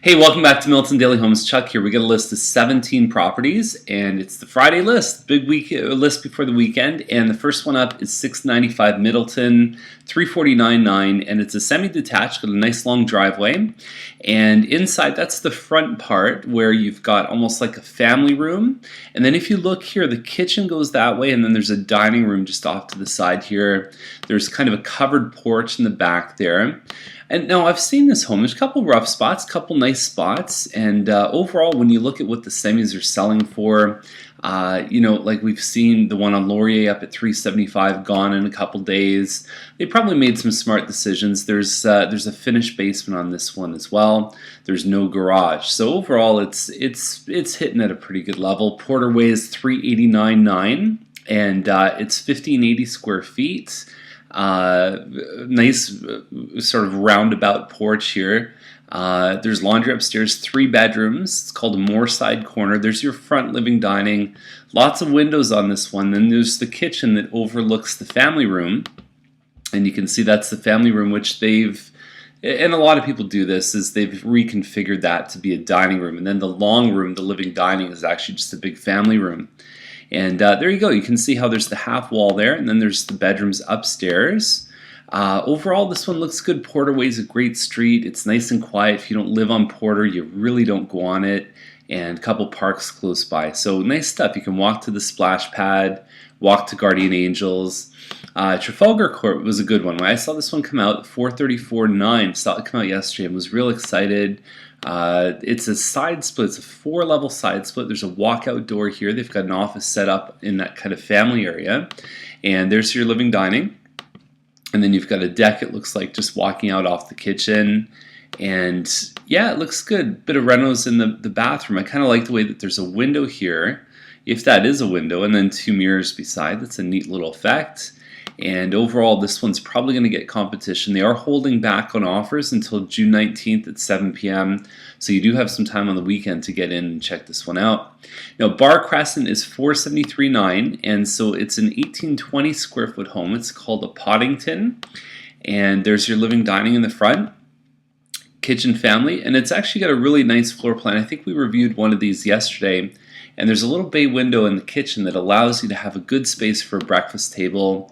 Hey, welcome back to Milton Daily Homes. Chuck here. We got a list of 17 properties, and it's the Friday list, big week list before the weekend. And the first one up is 695 Middleton, 349.9, and it's a semi-detached with a nice long driveway. And inside, that's the front part where you've got almost like a family room. And then if you look here, the kitchen goes that way, and then there's a dining room just off to the side here. There's kind of a covered porch in the back there. And now I've seen this home. There's a couple rough spots, couple nice spots, and overall, when you look at what the semis are selling for, like we've seen the one on Laurier up at 375, gone in a couple days. They probably made some smart decisions. There's a finished basement on this one as well. There's no garage, so overall, it's hitting at a pretty good level. Porterway is 389.9, and it's 1580 square feet. Nice sort of roundabout porch here. There's laundry upstairs, 3 bedrooms. It's called a moorside corner. There's your front living dining. Lots of windows on this one. Then there's the kitchen that overlooks the family room. And you can see that's the family room, which and a lot of people do this, is they've reconfigured that to be a dining room. And then the long room, the living dining, is actually just a big family room. And there you go. You can see how there's the half wall there, and then there's the bedrooms upstairs. Overall, this one looks good. Porterway's a great street. It's nice and quiet. If you don't live on Porter, you really don't go on it. And a couple parks close by. So nice stuff. You can walk to the splash pad, walk to Guardian Angels. Trafalgar Court was a good one. When I saw this one come out, 434.9, saw it come out yesterday and was real excited. It's a side split. It's a 4-level side split. There's a walkout door here. They've got an office set up in that kind of family area. And there's your living dining. And then you've got a deck, it looks like, just walking out off the kitchen. And yeah, it looks good. Bit of renos in the bathroom. I kind of like the way that there's a window here, if that is a window, and then 2 mirrors beside. That's a neat little effect. And overall, this one's probably going to get competition. They are holding back on offers until June 19th at 7 p.m. So you do have some time on the weekend to get in and check this one out. Now, Bar Crescent is 473.9, and so it's an 1820 square foot home. It's called a Poddington. And there's your living dining in the front. Kitchen family, and it's actually got a really nice floor plan. I think we reviewed one of these yesterday, and there's a little bay window in the kitchen that allows you to have a good space for a breakfast table.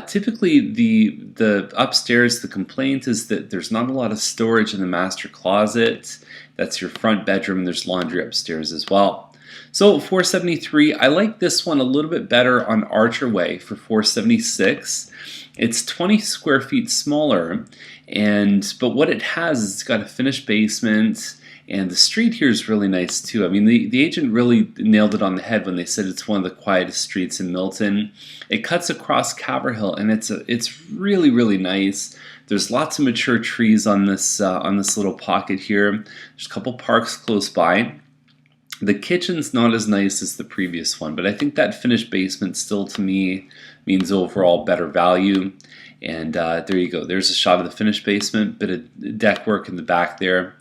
Typically, the upstairs, the complaint is that there's not a lot of storage in the master closet. That's your front bedroom, and there's laundry upstairs as well. So 473, I like this one a little bit better on Archer Way for 476. It's 20 square feet smaller, but what it has is it's got a finished basement, and the street here is really nice too. I mean, the agent really nailed it on the head when they said it's one of the quietest streets in Milton. It cuts across Caverhill, and it's really, really nice. There's lots of mature trees on this little pocket here. There's a couple parks close by. The kitchen's not as nice as the previous one, but I think that finished basement still, to me, means overall better value. And there you go. There's a shot of the finished basement, bit of deck work in the back there.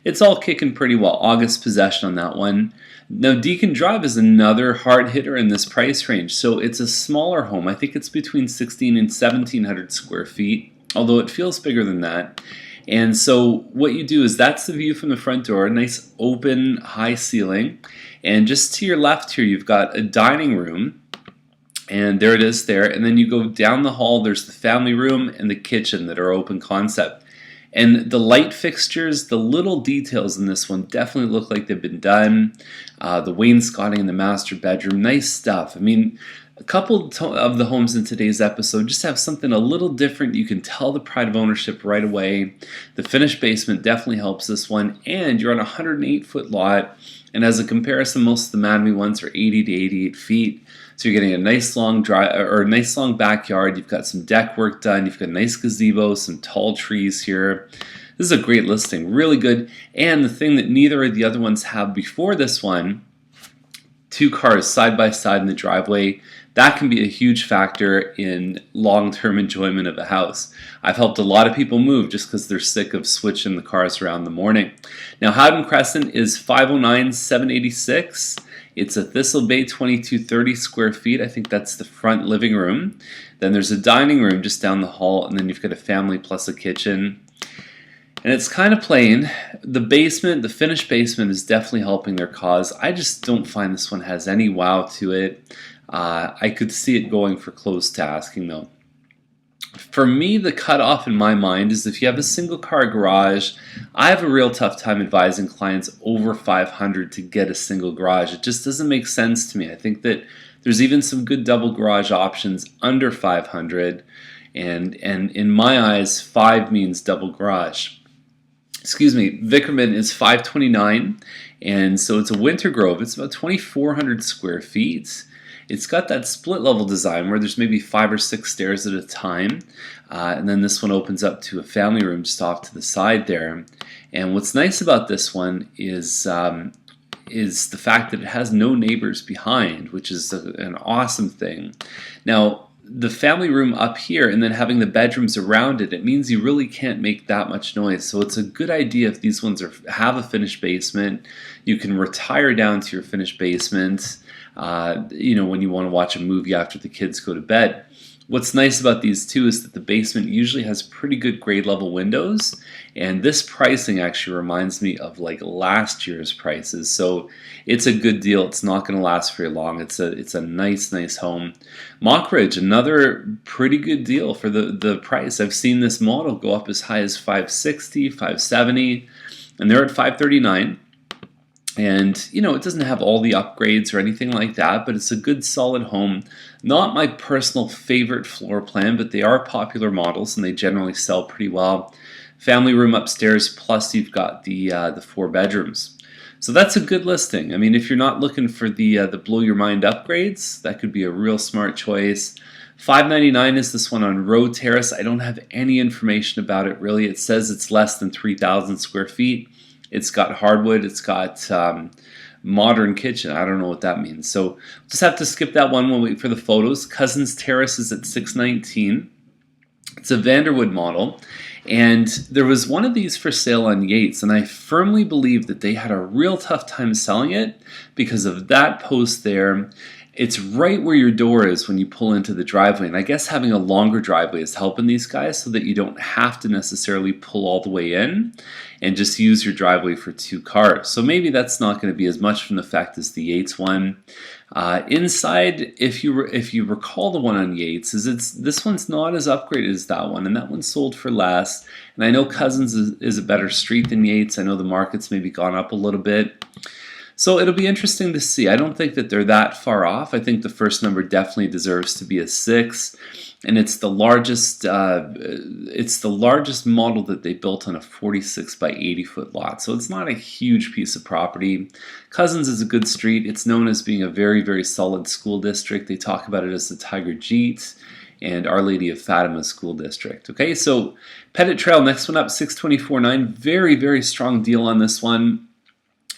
It's all kicking pretty well. August possession on that one. Now, Deacon Drive is another hard hitter in this price range. So it's a smaller home. I think it's between 1,600 and 1,700 square feet, although it feels bigger than that. And so what you do is that's the view from the front door, a nice open high ceiling. And just to your left here, you've got a dining room. And there it is there. And then you go down the hall, there's the family room and the kitchen that are open concept. And the light fixtures, the little details in this one definitely look like they've been done. The wainscoting in the master bedroom, nice stuff. I mean, a couple of the homes in today's episode just have something a little different. You can tell the pride of ownership right away. The finished basement definitely helps this one. And you're on a 108-foot lot. And as a comparison, most of the Mattamy ones are 80 to 88 feet. So you're getting a nice long backyard. You've got some deck work done. You've got a nice gazebo, some tall trees here. This is a great listing, really good. And the thing that neither of the other ones have before this one, 2 cars side by side in the driveway. That can be a huge factor in long-term enjoyment of a house. I've helped a lot of people move just because they're sick of switching the cars around in the morning. Now, Howden Crescent is 509,786. It's a Thistle Bay, 2230 square feet. I think that's the front living room. Then there's a dining room just down the hall, and then you've got a family plus a kitchen. And it's kind of plain. The basement, the finished basement, is definitely helping their cause. I just don't find this one has any wow to it. I could see it going for close to asking though. For me, the cutoff in my mind is if you have a single car garage. I have a real tough time advising clients over 500 to get a single garage. It just doesn't make sense to me. I think that there's even some good double garage options under 500, and in my eyes, 5 means double garage. Excuse me, Vickerman is 529, and so it's a Winter Grove. It's about 2,400 square feet. It's got that split level design where there's maybe 5 or 6 stairs at a time, and then this one opens up to a family room just off to the side there. And what's nice about this one is the fact that it has no neighbors behind, which is an awesome thing. Now, the family room up here and then having the bedrooms around it, it means you really can't make that much noise. So it's a good idea if these ones have a finished basement. You can retire down to your finished basement, when you want to watch a movie after the kids go to bed. What's nice about these too is that the basement usually has pretty good grade level windows, and this pricing actually reminds me of like last year's prices. So it's a good deal. It's not going to last very long. It's a nice home. Mockridge, another pretty good deal for the price. I've seen this model go up as high as 560, 570, and they're at 539. And it doesn't have all the upgrades or anything like that, but it's a good solid home. Not my personal favorite floor plan, but they are popular models and they generally sell pretty well. Family room upstairs, plus you've got the 4 bedrooms. So that's a good listing. I mean, if you're not looking for the blow your mind upgrades, that could be a real smart choice. $599 is this one on Road Terrace. I don't have any information about it really. It says it's less than 3,000 square feet. It's got hardwood. It's got modern kitchen. I don't know what that means. So just have to skip that one. We'll wait for the photos. Cousins Terrace is at $619. It's a Vanderwood model. And there was one of these for sale on Yates, and I firmly believe that they had a real tough time selling it because of that post there. It's right where your door is when you pull into the driveway, and I guess having a longer driveway is helping these guys so that you don't have to necessarily pull all the way in and just use your driveway for 2 cars. So maybe that's not going to be as much from the fact as the Yates one. Inside, if you recall the one on Yates, this one's not as upgraded as that one, and that one sold for less. And I know Cousins is a better street than Yates. I know the market's maybe gone up a little bit. So it'll be interesting to see. I don't think that they're that far off. I think the first number definitely deserves to be a 6, and it's the largest. It's the largest model that they built on a 46 by 80 foot lot. So it's not a huge piece of property. Cousins is a good street. It's known as being a very solid school district. They talk about it as the Tiger Jeet and Our Lady of Fatima School District. Okay, so Pettit Trail, next one up, $624.9. Very strong deal on this one.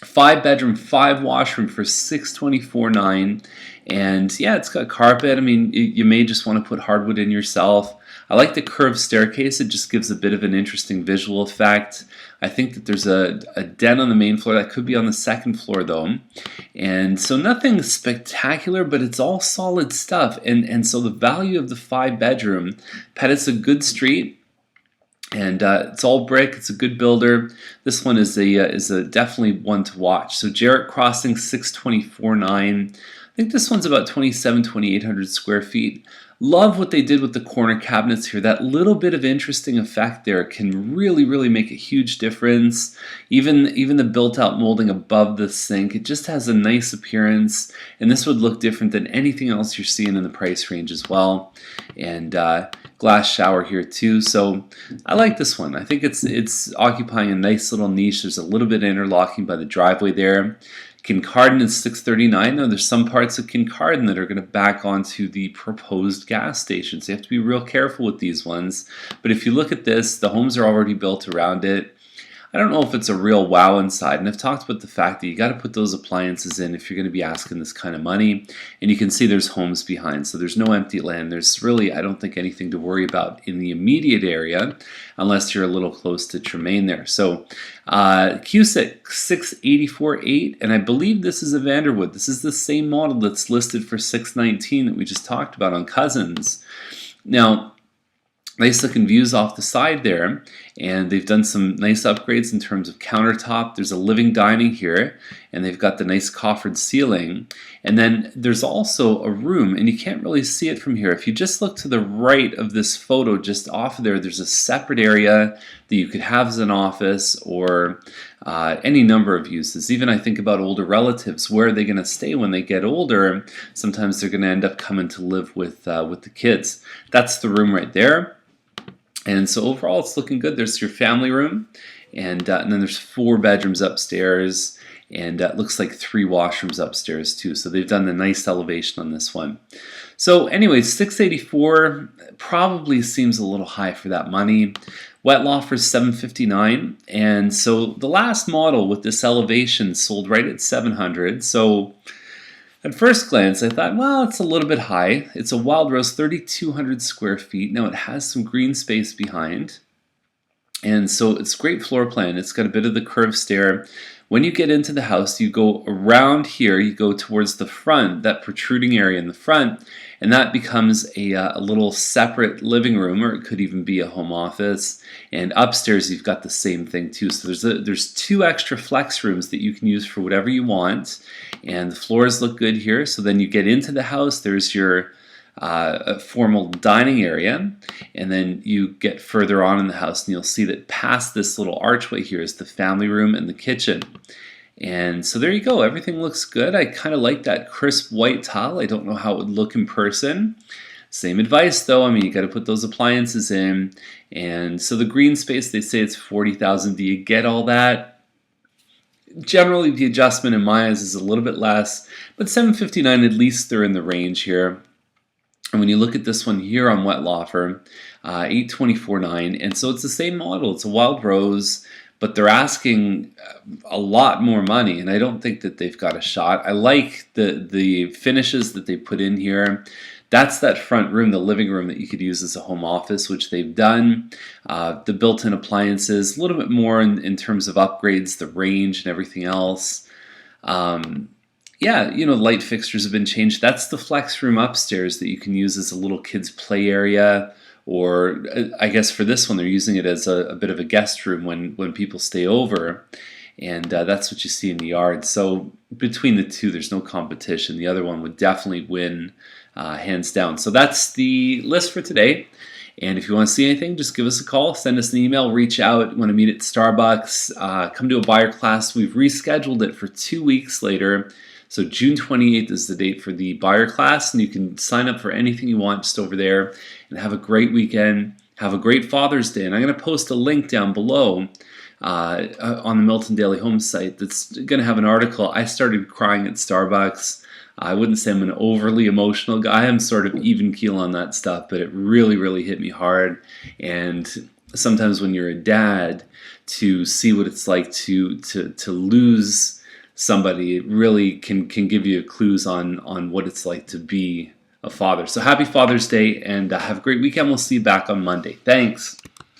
5 bedroom, 5 washroom for $624.9, and yeah, it's got carpet. I mean, you may just want to put hardwood in yourself. I like the curved staircase. It just gives a bit of an interesting visual effect. I think that there's a den on the main floor. That could be on the second floor though, and so nothing spectacular, but it's all solid stuff. And so the value of the 5 bedroom, Pettit's a good street. And it's all brick. It's a good builder. This one is a definitely one to watch. So Jarrett Crossing, $624.9. I think this one's about 2,800 square feet. Love what they did with the corner cabinets here. That little bit of interesting effect there can really make a huge difference. Even the built-out molding above the sink, it just has a nice appearance. And this would look different than anything else you're seeing in the price range as well. And glass shower here too. So I like this one. I think it's occupying a nice little niche. There's a little bit of interlocking by the driveway there. Kincardine is $639. Now there's some parts of Kincardine that are going to back onto the proposed gas station. So you have to be real careful with these ones. But if you look at this, the homes are already built around it. I don't know if it's a real wow inside, and I've talked about the fact that you got to put those appliances in if you're going to be asking this kind of money, and you can see there's homes behind, so there's no empty land. There's really, I don't think, anything to worry about in the immediate area unless you're a little close to Tremaine there. So Cusick, $684.8, and I believe this is a Vanderwood. This is the same model that's listed for $619 that we just talked about on Cousins. Now, Nice looking views off the side there, and they've done some nice upgrades in terms of countertop. There's a living dining here, and they've got the nice coffered ceiling. And then there's also a room, and you can't really see it from here. If you just look to the right of this photo, just off of there, there's a separate area that you could have as an office or any number of uses. Even I think about older relatives. Where are they going to stay when they get older? Sometimes they're going to end up coming to live with the kids. That's the room right there. And so overall, it's looking good. There's your family room, and then there's 4 bedrooms upstairs, and it looks like 3 washrooms upstairs too. So they've done the nice elevation on this one. So anyway, $684 probably seems a little high for that money. Wetlaw for $759, and so the last model with this elevation sold right at $700. So at first glance, I thought, well, it's a little bit high. It's a Wild Rose, 3,200 square feet. Now it has some green space behind, and so it's great floor plan. It's got a bit of the curved stair. When you get into the house, you go around here, you go towards the front, that protruding area in the front, and that becomes a little separate living room, or it could even be a home office. And upstairs, you've got the same thing too. So there's 2 extra flex rooms that you can use for whatever you want, and the floors look good here. So then you get into the house, there's your a formal dining area, and then you get further on in the house and you'll see that past this little archway here is the family room and the kitchen. And so there you go, everything looks good. I kind of like that crisp white tile. I don't know how it would look in person. Same advice though, I mean, you got to put those appliances in. And so the green space, they say it's 40,000. Do you get all that? Generally the adjustment in my eyes is a little bit less, but $759, at least they're in the range here. And when you look at this one here on Wetlaw, $824.9, and so it's the same model. It's a Wild Rose, but they're asking a lot more money, and I don't think that they've got a shot. I like the finishes that they put in here. That's that front room, the living room that you could use as a home office, which they've done. The built-in appliances, a little bit more in terms of upgrades, the range and everything else. Yeah, you know, light fixtures have been changed. That's the flex room upstairs that you can use as a little kids' play area, or I guess for this one they're using it as a bit of a guest room when people stay over, and that's what you see in the yard. So between the two, there's no competition. The other one would definitely win hands down. So that's the list for today. And if you want to see anything, just give us a call, send us an email, reach out. Want to meet at Starbucks, come to a buyer class. We've rescheduled it for 2 weeks later. So June 28th is the date for the buyer class, and you can sign up for anything you want just over there. And have a great weekend. Have a great Father's Day. And I'm going to post a link down below on the Milton Daily Home site that's going to have an article. I started crying at Starbucks. I wouldn't say I'm an overly emotional guy. I'm sort of even keel on that stuff, but it really, really hit me hard. And sometimes when you're a dad, to see what it's like to lose somebody, it really can give you clues on what it's like to be a father. So happy Father's Day, and have a great weekend. We'll see you back on Monday. Thanks.